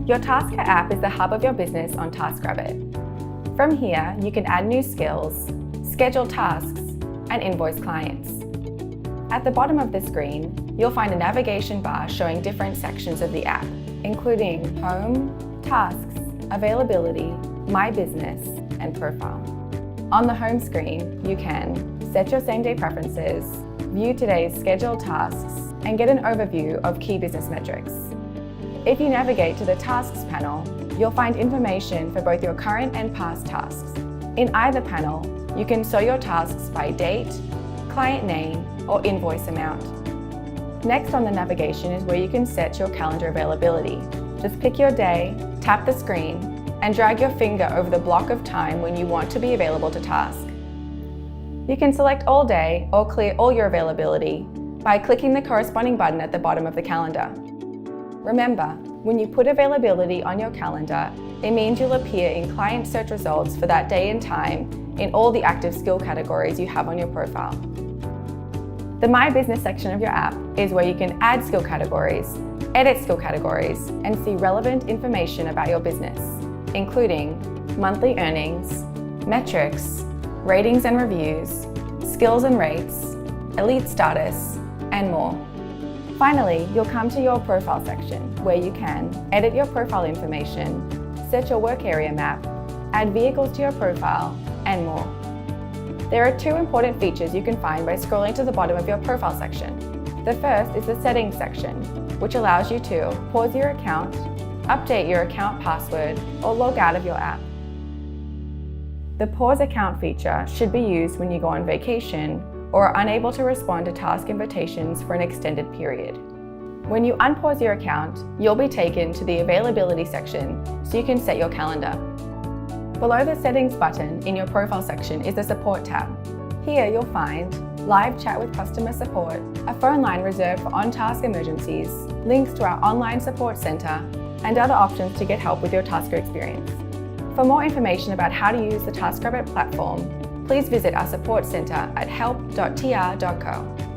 Your Tasker app is the hub of your business on TaskRabbit. From here, you can add new skills, schedule tasks, and invoice clients. At the bottom of the screen, you'll find a navigation bar showing different sections of the app, including Home, Tasks, Availability, My Business, and Profile. On the home screen, you can set your same-day preferences, view today's scheduled tasks, and get an overview of key business metrics. If you navigate to the Tasks panel, you'll find information for both your current and past tasks. In either panel, you can sort your tasks by date, client name, or invoice amount. Next on the navigation is where you can set your calendar availability. Just pick your day, tap the screen, and drag your finger over the block of time when you want to be available to task. You can select all day or clear all your availability by clicking the corresponding button at the bottom of the calendar. Remember, when you put availability on your calendar, it means you'll appear in client search results for that day and time in all the active skill categories you have on your profile. The My Business section of your app is where you can add skill categories, edit skill categories, and see relevant information about your business, including monthly earnings, metrics, ratings and reviews, skills and rates, elite status, and more. Finally, you'll come to your profile section where you can edit your profile information, set your work area map, add vehicles to your profile, and more. There are two important features you can find by scrolling to the bottom of your profile section. The first is the settings section, which allows you to pause your account, update your account password, or log out of your app. The pause account feature should be used when you go on vacation or are unable to respond to task invitations for an extended period. When you unpause your account, you'll be taken to the availability section so you can set your calendar. Below the settings button in your profile section is the support tab. Here you'll find live chat with customer support, a phone line reserved for on-task emergencies, links to our online support center, and other options to get help with your Tasker experience. For more information about how to use the TaskRabbit platform, please visit our support center at help.tr.co.